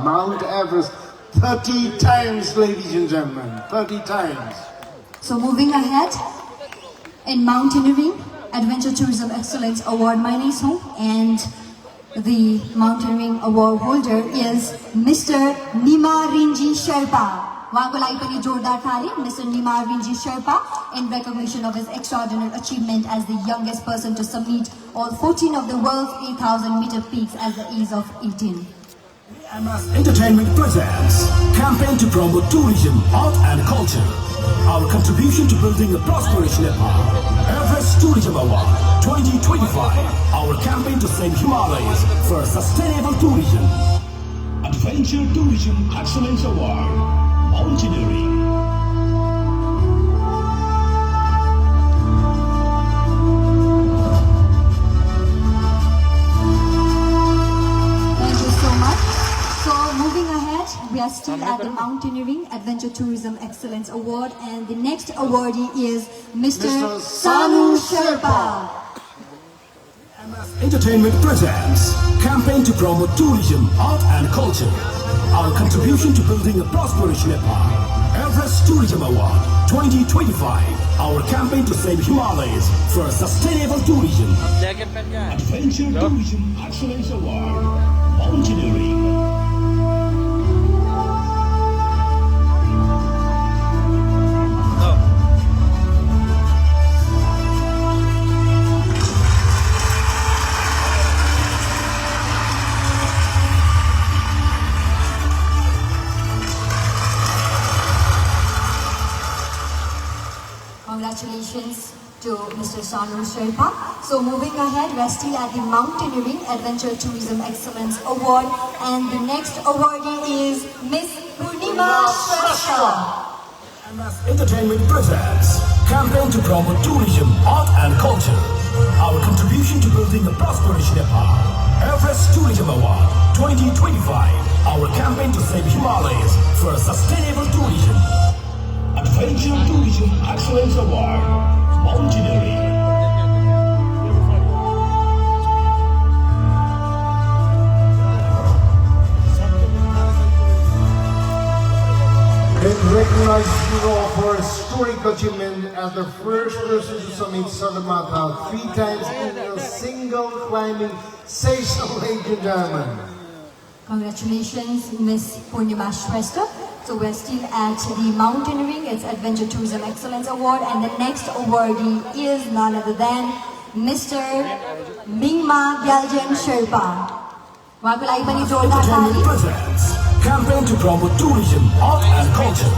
Mount Everest 30 times, ladies and gentlemen, 30 times. So moving ahead, in mountaineering, Adventure Tourism Excellence Award Mainai Chhau, and the mountaineering award holder is Mr. Nima Rinji Sherpa. उहाँको लागि पनि जोरदार ताली, Mr. Nima Rinji Sherpa, in recognition of his extraordinary achievement as the youngest person to summit all 14 of the world's 8,000-meter peaks at the age of 18. MS Entertainment presents campaign to promote tourism, art and culture. Our contribution to building a prosperous Nepal. Everest Tourism Award 2025. Our campaign to save Himalayas for sustainable tourism. Adventure Tourism Excellence Award. Mountaineering. Thank you so much. So moving ahead, we are still at the Mountaineering Adventure Tourism Excellence Award, and the next awardee is Mr. Sanu Sherpa. MS Entertainment presents campaign to promote tourism, art and culture. Our contribution to building a prosperous Nepal. Everest Tourism Award 2025. Our campaign to save Himalayas for sustainable tourism. Adventure Tourism Excellence Award. Mountaineering. Congratulations to Mr. Sanu Sherpa. So moving ahead, we're still at the Mountaineering Adventure Tourism Excellence Award, and the next awardee is Miss Purnima Shrestha. MS Entertainment presents campaign to promote tourism, art and culture. Our contribution to building a prosperous Nepal. Everest Tourism Award 2025. Our campaign to save Himalayas for sustainable tourism. Adventure Tourism Excellence Award. Mountaineering. It recognizes you all for historic achievement as the first person to summit Sagarmatha 3 times in a single climbing session, ladies and gentlemen. Congratulations, Miss Purnima Shrestha. So we're still at the Mountaineering, it's Adventure Tourism Excellence Award, and the next awardee is none other than Mr. Mingma Gyaljen Sherpa. उहाँको लागि पनि जोरदार ताली. Presents campaign to promote tourism, art and culture.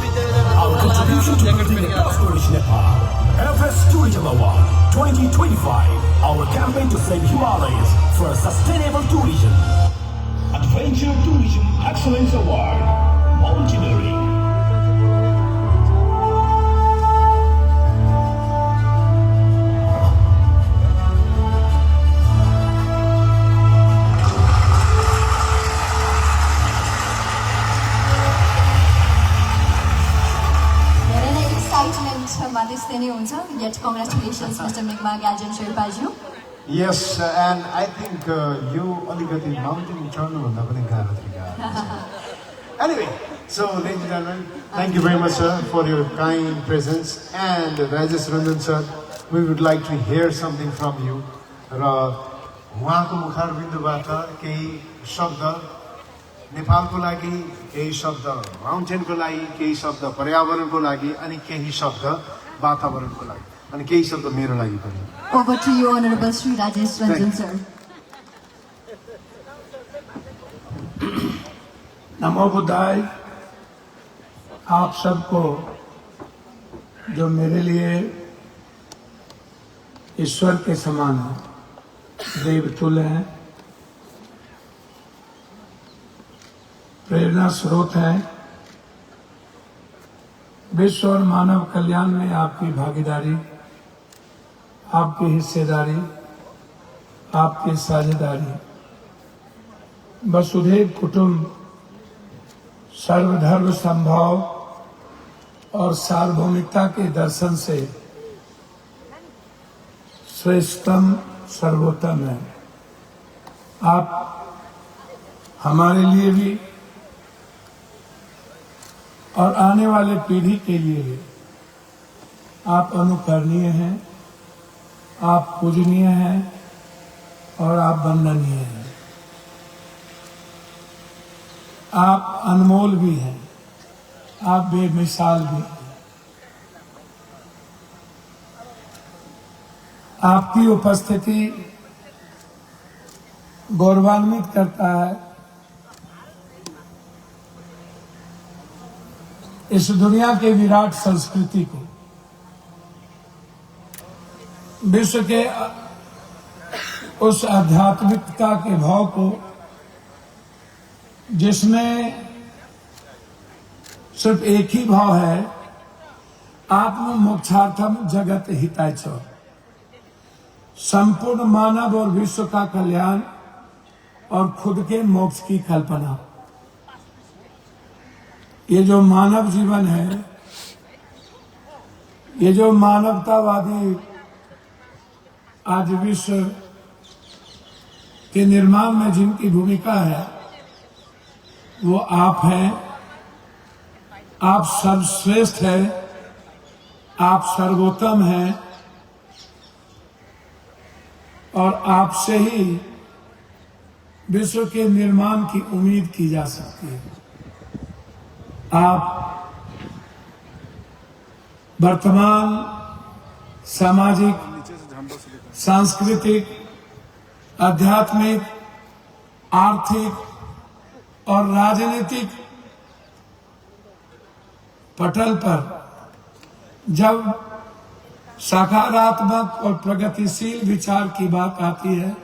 Our contribution to building a prosperous Nepal. Everest Tourism Award 2025. Our campaign to save Himalayas for sustainable tourism. Adventure Tourism Excellence Award. Mountaineering. Yet congratulations, Mr. Mingma Gyaljen Sherpa ji. Yes, and I think you only got the mountain turn. Anyway, so ladies and gentlemen, thank you very much, sir, for your kind presence. And Rajesh Ranjan sir, we would like to hear something from you. उहाँको मुखारबिन्दबाट केही शब्द नेपालको लागि, केही शब्द माउन्टेनको लागि, केही शब्द पर्यावरणको लागि, अनि केही शब्द वातावरणको लागि, अनि केही शब्द मेरो लागि पनि. Over to you, Honorable Sri Rajesh Ranjan sir. नमो बुद्धाय. आप सबको जो मेरे लिए ईश्वर के समान है, देवतुल्य हैं, प्रेरणा स्रोत है, विश्व और मानव कल्याण में आपकी भागीदारी, आपकी हिस्सेदारी, आपकी साझेदारी, वसुधैव कुटुंब, सर्वधर्म संभाव और सार्वभौमिकता के दर्शन से श्रेष्ठतम सर्वोत्तम है। आप हमारे लिए भी और आने वाले पीढ़ी के लिए आप अनुकरणीय हैं, आप पूजनीय हैं और आप वंदनीय हैं। आप अनमोल भी हैं, आप बेमिसाल भी हैं। आपकी उपस्थिति गौरवान्वित करता है इस दुनिया के विराट संस्कृति को, विश्व के उस आध्यात्मिकता के भाव को जिसमें सिर्फ एक ही भाव है, आत्म मोक्षार्थम जगत हिताय च, संपूर्ण मानव और विश्व का कल्याण और खुद के मोक्ष की कल्पना। ये जो मानव जीवन है, ये जो मानवतावादी आज विश्व के निर्माण में जिनकी भूमिका है, वो आप हैं। आप सर्वश्रेष्ठ हैं, आप सर्वोत्तम हैं और आपसे ही विश्व के निर्माण की उम्मीद की जा सकती है। आप वर्तमान सामाजिक, सांस्कृतिक, आध्यात्मिक, आर्थिक और राजनीतिक पटल पर जब सकारात्मक और प्रगतिशील विचार की बात आती है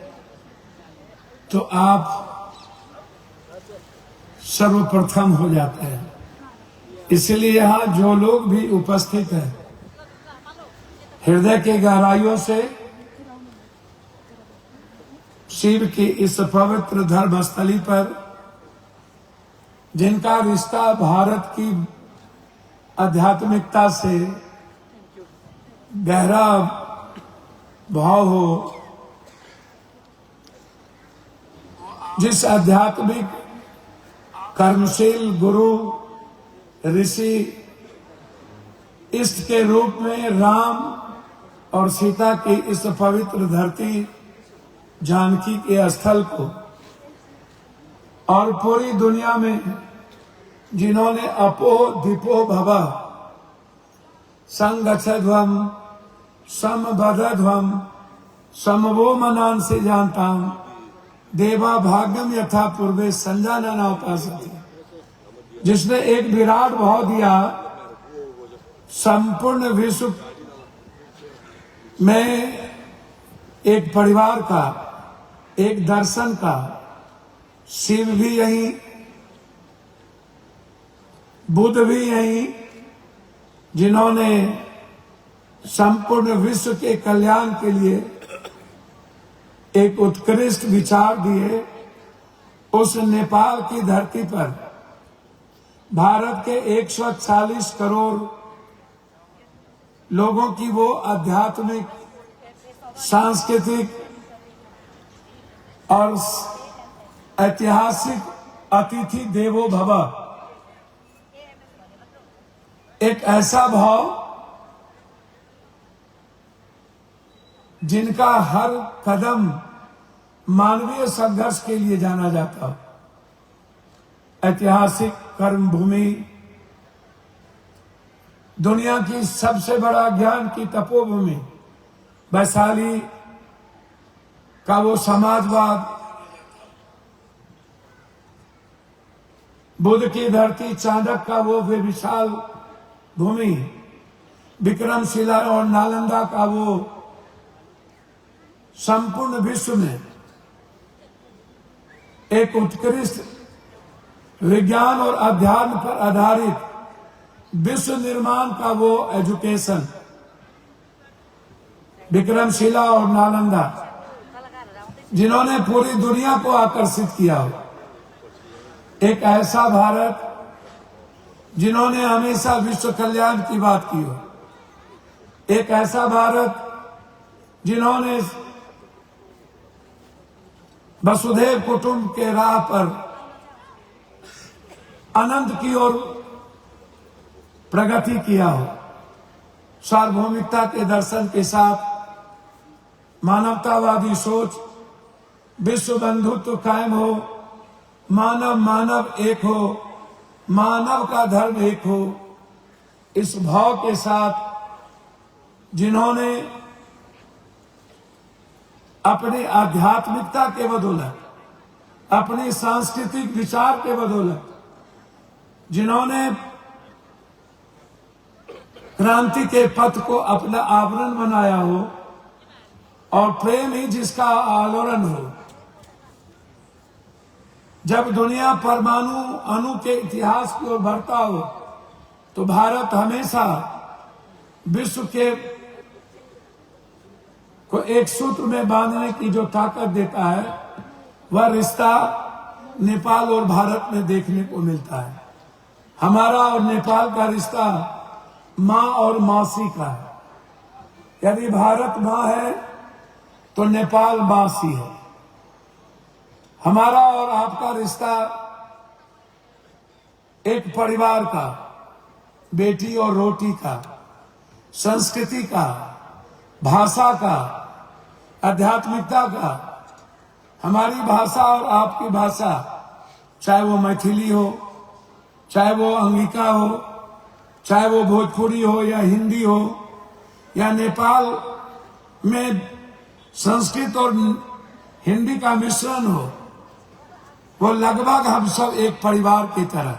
तो आप सर्वप्रथम हो जाते हैं। इसलिए यहाँ जो लोग भी उपस्थित हैं, हृदय की गहराइयों से शिव की इस पवित्र धर्मस्थली पर जिनका रिश्ता भारत की आध्यात्मिकता से गहरा भाव हो, जिस आध्यात्मिक कर्मशील गुरु ऋषि इष्ट के रूप में राम और सीता की इस पवित्र धरती जानकी के स्थल को और पूरी दुनिया में जिन्होंने अपो दीपो भव संगच्छध्वम समबद्धध्वम समवो मनान से जानता हूं, देवा भाग्यम यथा पूर्वे संजानना उपासते, जिसने एक विराट भाव दिया संपूर्ण विश्व में एक परिवार का, एक दर्शन का। शिव भी यहीं, बुद्ध भी यहीं, जिन्होंने संपूर्ण विश्व के कल्याण के लिए एक उत्कृष्ट विचार दिए। उस नेपाल की धरती पर भारत के 140 करोड़ लोगों की वो आध्यात्मिक, सांस्कृतिक और ऐतिहासिक अतिथि देवो भव, एक ऐसा भाव जिनका हर कदम मानवीय संघर्ष के लिए जाना जाता हो। ऐतिहासिक कर्म भूमि, दुनिया की सबसे बड़ा ज्ञान की तपोभूमि, वैशाली का वो समाजवाद, बुद्ध की धरती चाणक्य का वो विशाल भूमि, विक्रमशिला और नालंदा का वो संपूर्ण विश्व में एक उत्कृष्ट विज्ञान और अध्ययन पर आधारित विश्व निर्माण का वो एजुकेशन, विक्रमशिला और नालंदा, जिन्होंने पूरी दुनिया को आकर्षित किया हो। एक ऐसा भारत जिन्होंने हमेशा विश्व कल्याण की बात की हो। एक ऐसा भारत जिन्होंने वसुधैव कुटुंब के राह पर अनंत की ओर प्रगति किया हो, सार्वभौमिकता के दर्शन के साथ मानवतावादी सोच, विश्व बंधुत्व कायम हो, मानव मानव एक हो, मानव का धर्म एक हो, इस भाव के साथ जिन्होंने अपनी आध्यात्मिकता के बदौलत, अपनी सांस्कृतिक विचार के बदौलत, जिन्होंने क्रांति के पथ को अपना आवरण बनाया हो और प्रेम ही जिसका आलोड़न हो। जब दुनिया परमाणु अणु के इतिहास की ओर बढ़ता हो तो भारत हमेशा विश्व के को एक सूत्र में बांधने की जो ताकत देता है, वह रिश्ता नेपाल और भारत में देखने को मिलता है। हमारा और नेपाल का रिश्ता माँ और मौसी का है। यदि भारत माँ है तो नेपाल मौसी है। हमारा और आपका रिश्ता एक परिवार का, बेटी और रोटी का, संस्कृति का, भाषा का, आध्यात्मिकता का। हमारी भाषा और आपकी भाषा, चाहे वो मैथिली हो, चाहे वो अंगिका हो, चाहे वो भोजपुरी हो या हिंदी हो, या नेपाल में संस्कृत और हिंदी का मिश्रण हो, वो लगभग हम सब एक परिवार की तरह।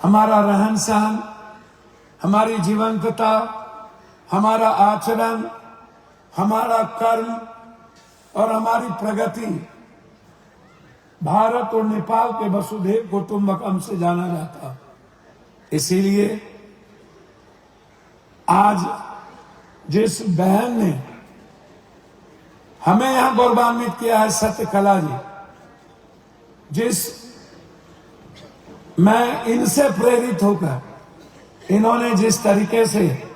हमारा रहन सहन, हमारी जीवंतता, हमारा आचरण, हमारा कर्म और हमारी प्रगति भारत और नेपाल के वसुधैव कुटुंबकम से जाना जाता है। इसीलिए आज जिस बहन ने हमें यहां गौरवान्वित किया है, सत्यकला जी, मैं इनसे प्रेरित होकर इन्होंने जिस तरीके से,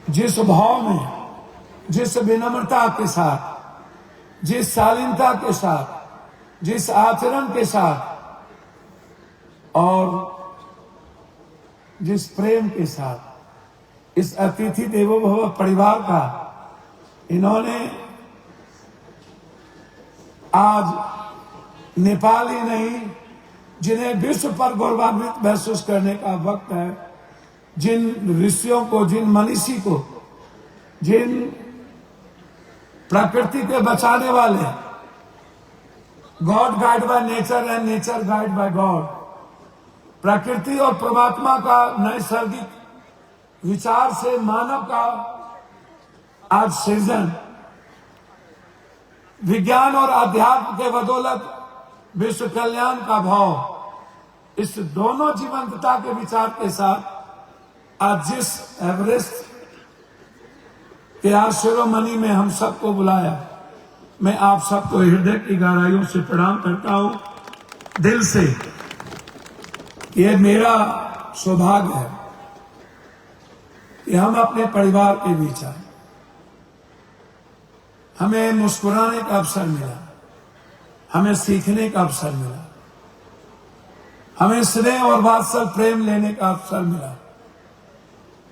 जिस भाव में, जिस विनम्रता के साथ, जिस शालीनता के साथ, जिस आचरण के साथ और जिस प्रेम के साथ इस अतिथि देवो भव परिवार का इन्होंने आज नेपाल ही नहीं, जिन्हें विश्व पर गौरवान्वित महसूस करने का वक्त है, जिन ऋषियों को, जिन मनीषी को, जिन प्रकृति के बचाने वाले, God guide by nature and nature guide by God, प्रकृति और परमात्मा का नैसर्गिक विचार से मानव का आज सृजन, विज्ञान और अध्यात्म के बदौलत विश्व कल्याण का भाव, इस दोनों जीवंतता के विचार के साथ आज जिस एवरेस्ट के आज शिरोमणि में हम सबको बुलाया, मैं आप सबको हृदय की गहराइयों से प्रणाम करता हूं दिल से। ये मेरा सौभाग्य है कि हम अपने परिवार के बीच आए, हमें मुस्कुराने का अवसर मिला, हमें सीखने का अवसर मिला, हमें स्नेह और वात्सल प्रेम लेने का अवसर मिला,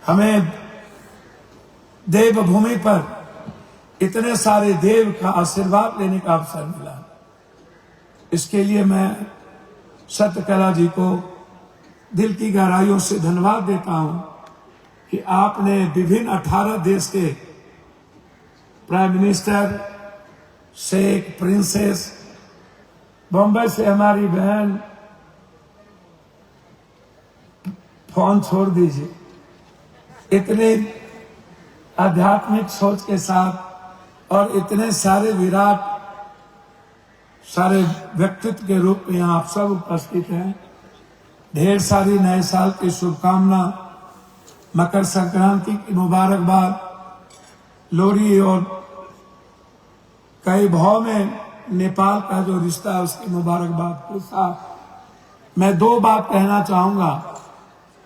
हमें देवभूमि पर इतने सारे देव का आशीर्वाद लेने का अवसर मिला। इसके लिए मैं सत्यकला जी को दिल की गहराइयों से धन्यवाद देता हूं कि आपने विभिन्न 18 देश के प्राइम मिनिस्टर, शेख, प्रिंसेस, बॉम्बे से हमारी बहन, फोन छोड़ दीजिए, इतने आध्यात्मिक सोच के साथ और इतने सारे विराट सारे व्यक्तित्व के रूप में यहाँ आप सब उपस्थित हैं। ढेर सारी नए साल की शुभकामना, मकर संक्रांति की मुबारकबाद, लोहड़ी और कई भाव में नेपाल का जो रिश्ता है उसकी मुबारकबाद के साथ मैं दो बात कहना चाहूंगा।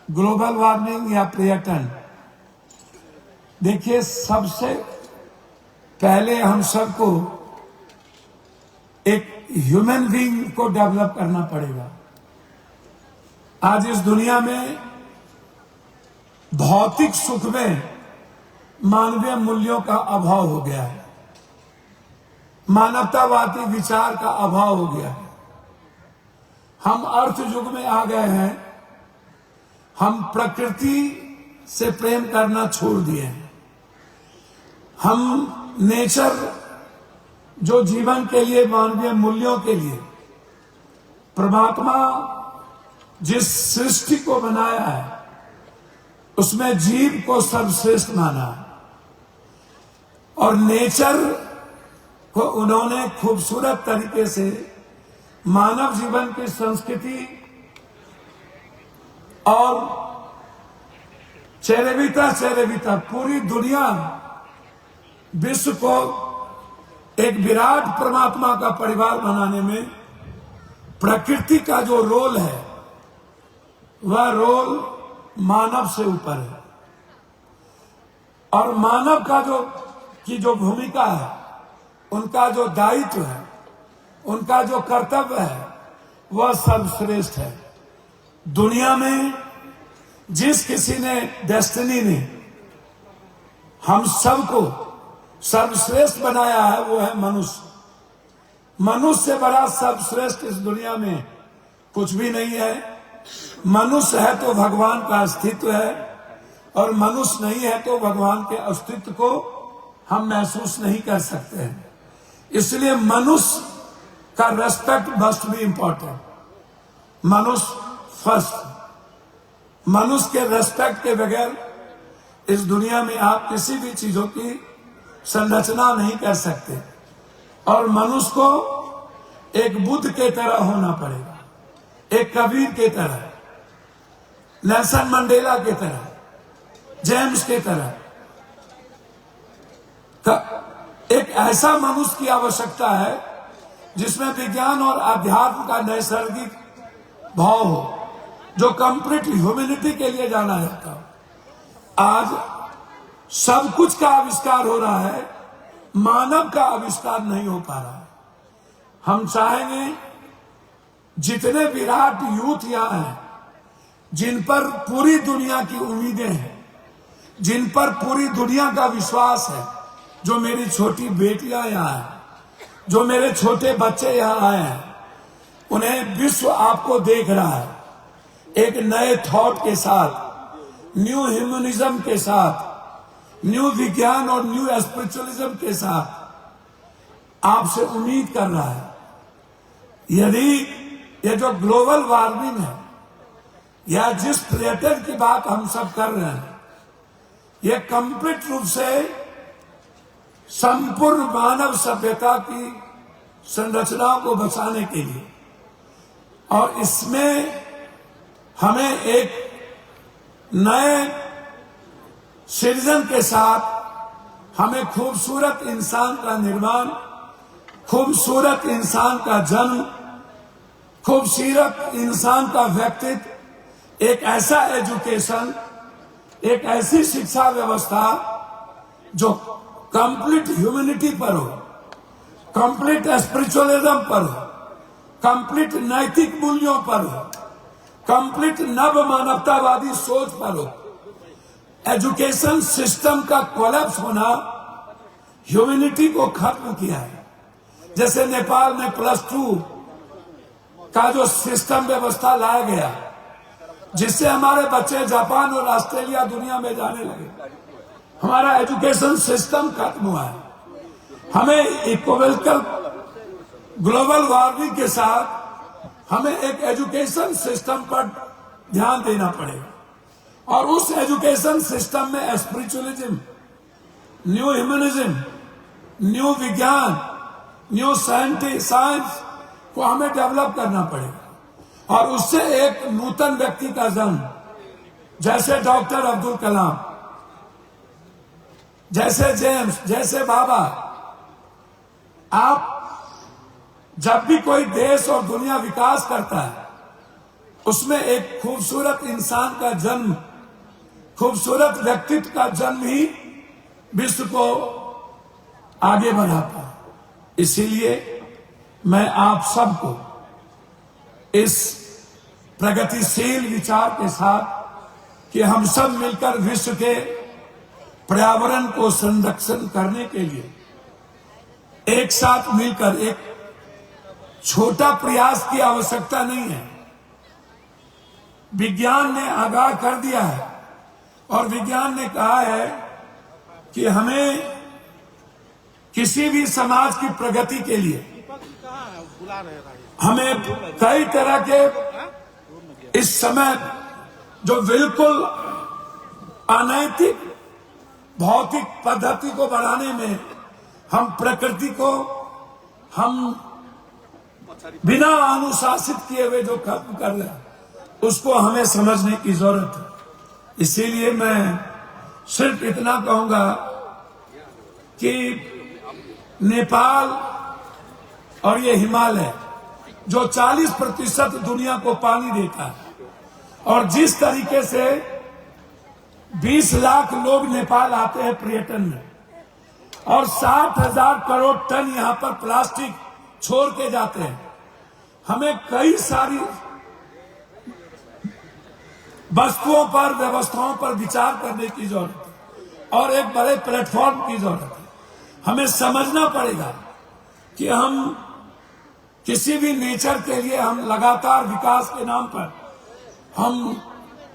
ग्लोबल वार्मिंग या पर्यटन, देखिए सबसे पहले हम सबको एक ह्यूमन बीइंग को डेवलप करना पड़ेगा। आज इस दुनिया में भौतिक सुख में मानवीय मूल्यों का अभाव हो गया है, मानवतावादी विचार का अभाव हो गया है। हम अर्थ युग में आ गए हैं, हम प्रकृति से प्रेम करना छोड़ दिए हैं। हम नेचर, जो जीवन के लिए, मानवीय मूल्यों के लिए परमात्मा जिस सृष्टि को बनाया है उसमें जीव को सर्वश्रेष्ठ माना, और नेचर को उन्होंने खूबसूरत तरीके से मानव जीवन की संस्कृति और चेरेविता पूरी दुनिया, विश्व को एक विराट परमात्मा का परिवार बनाने में प्रकृति का जो रोल है वह रोल मानव से ऊपर है। और मानव का जो भूमिका है, उनका जो दायित्व है, उनका जो कर्तव्य है, वह सर्वश्रेष्ठ है। दुनिया में जिस किसी ने, डेस्टिनी ने हम सबको सर्वश्रेष्ठ बनाया है वो है मनुष्य। मनुष्य से बड़ा सर्वश्रेष्ठ इस दुनिया में कुछ भी नहीं है। मनुष्य है तो भगवान का अस्तित्व है, और मनुष्य नहीं है तो भगवान के अस्तित्व को हम महसूस नहीं कर सकते हैं। इसलिए मनुष्य का रेस्पेक्ट मस्ट बी इंपॉर्टेंट। मनुष्य फर्स्ट। मनुष्य के रेस्पेक्ट के बगैर इस दुनिया में आप किसी भी चीजों की संरचना नहीं कर सकते। और मनुष्य को एक बुद्ध के तरह होना पड़ेगा, एक कबीर के तरह, नेल्सन मंडेला के तरह, जेम्स के तरह। एक ऐसा मनुष्य की आवश्यकता है जिसमें विज्ञान और अध्यात्म का नैसर्गिक भाव हो, जो कंप्लीट ह्यूमैनिटी के लिए जाना जाता हो। आज सब कुछ का आविष्कार हो रहा है, मानव का आविष्कार नहीं हो पा रहा है। हम चाहेंगे जितने विराट यूथ यहाँ हैं, जिन पर पूरी दुनिया की उम्मीदें हैं, जिन पर पूरी दुनिया का विश्वास है, जो मेरी छोटी बेटियां यहाँ हैं, जो मेरे छोटे बच्चे यहाँ आए हैं, उन्हें विश्व आपको देख रहा है। एक नए थॉट के साथ, न्यू ह्यूमनिज्म के साथ, न्यू विज्ञान और न्यू स्पिरिचुअलिज्म के साथ आपसे उम्मीद कर रहा है। यदि ये जो ग्लोबल वार्मिंग है, या जिस पर्यटन की बात हम सब कर रहे हैं, ये कंप्लीट रूप से संपूर्ण मानव सभ्यता की संरचनाओं को बचाने के लिए, और इसमें हमें एक नए सृजन के साथ हमें खूबसूरत इंसान का निर्माण, खूबसूरत इंसान का जन्म, खूबसूरत इंसान का व्यक्तित्व, एक ऐसा एजुकेशन, एक ऐसी शिक्षा व्यवस्था जो कंप्लीट ह्यूमैनिटी पर हो, कंप्लीट स्पिरिचुअलिज्म पर हो, कंप्लीट नैतिक मूल्यों पर हो, कंप्लीट नव मानवतावादी सोच पर हो। एजुकेशन सिस्टम का कोलैप्स होना ह्यूमैनिटी को खत्म किया है। जैसे नेपाल में +2 का जो सिस्टम व्यवस्था लाया गया, जिससे हमारे बच्चे जापान और ऑस्ट्रेलिया दुनिया में जाने लगे, हमारा एजुकेशन सिस्टम खत्म हुआ है। हमें इकोलॉजिकल ग्लोबल वार्मिंग के साथ हमें एक एजुकेशन सिस्टम पर ध्यान देना पड़ेगा, और उस एजुकेशन सिस्टम में स्पिरिचुअलिज्म, न्यू ह्यूमनिज्म, न्यू विज्ञान, न्यू साइंस को हमें डेवलप करना पड़ेगा। और उससे एक नूतन व्यक्ति का जन्म, जैसे डॉक्टर अब्दुल कलाम, जैसे जेम्स, जैसे बाबा। आप जब भी कोई देश और दुनिया विकास करता है, उसमें एक खूबसूरत इंसान का जन्म, खूबसूरत व्यक्तित्व का जन्म ही विश्व को आगे बढ़ाता है। इसीलिए मैं आप सबको इस प्रगतिशील विचार के साथ कि हम सब मिलकर विश्व के पर्यावरण को संरक्षण करने के लिए एक साथ मिलकर, एक छोटा प्रयास की आवश्यकता नहीं है। विज्ञान ने आगाह कर दिया है और विज्ञान ने कहा है कि हमें किसी भी समाज की प्रगति के लिए हमें कई तरह के इस समय जो बिल्कुल अनैतिक भौतिक पद्धति को बढ़ाने में हम प्रकृति को हम बिना अनुशासित किए हुए जो खत्म कर रहे हैं उसको हमें समझने की जरूरत है। इसीलिए मैं सिर्फ इतना कहूंगा कि नेपाल और ये हिमालय जो 40% दुनिया को पानी देता है और जिस तरीके से 20 लाख लोग नेपाल आते हैं पर्यटन में और 60,000 करोड़ टन यहाँ पर प्लास्टिक छोड़ के जाते हैं, हमें कई सारी वस्तुओं पर व्यवस्थाओं पर विचार करने की जरूरत है और एक बड़े प्लेटफॉर्म की जरूरत है। हमें समझना पड़ेगा कि हम किसी भी नेचर के लिए हम लगातार विकास के नाम पर हम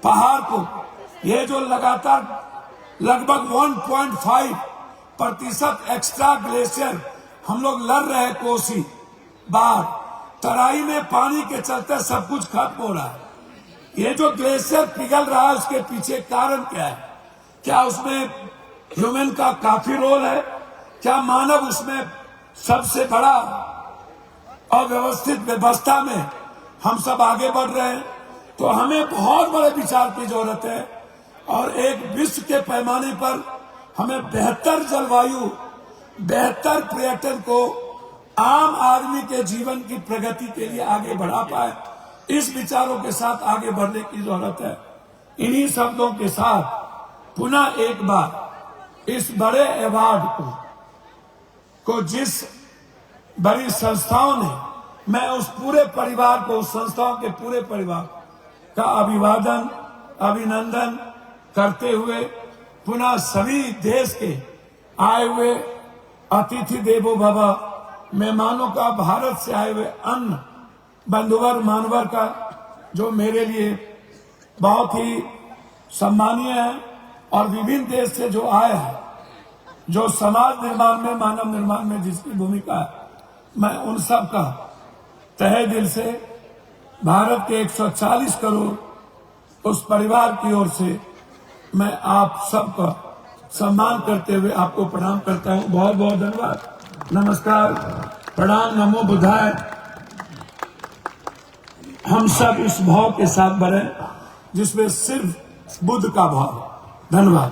पहाड़ को, ये जो लगातार लगभग 1.5% एक्स्ट्रा ग्लेशियर हम लोग लड़ रहे हैं, कोसी बाढ़ तराई में पानी के चलते सब कुछ खत्म हो रहा है। ये जो ग्लेशियर पिघल रहा है उसके पीछे कारण क्या है? क्या उसमें ह्यूमन का काफी रोल है? क्या मानव उसमें सबसे बड़ा अव्यवस्थित व्यवस्था में हम सब आगे बढ़ रहे हैं? तो हमें बहुत बड़े विचार की जरूरत है और एक विश्व के पैमाने पर हमें बेहतर जलवायु, बेहतर पर्यटन को आम आदमी के जीवन की प्रगति के लिए आगे बढ़ा पाए, इस विचारों के साथ आगे बढ़ने की जरूरत है। इन्हीं शब्दों के साथ पुनः एक बार इस बड़े अवार्ड को जिस बड़ी संस्थाओं ने, मैं उस पूरे परिवार को, उस संस्थाओं के पूरे परिवार का अभिवादन, अभिनंदन करते हुए पुनः सभी देश के आए हुए अतिथि देवो भव, मेहमानों का, भारत से आए हुए अन्य बंधुवर मानवर का, जो मेरे लिए बहुत ही सम्मानीय है और विभिन्न देश से जो आए हैं, जो समाज निर्माण में, मानव निर्माण में जिसकी भूमिका है, मैं उन सब का तहे दिल से भारत के 140 करोड़ उस परिवार की ओर से मैं आप सबका सम्मान करते हुए आपको प्रणाम करता हूं। बहुत बहुत धन्यवाद। नमस्कार, प्रणाम, नमो बुद्धाय। हम सब इस भाव के साथ बढ़े जिसमें सिर्फ बुद्ध का भाव। धन्यवाद।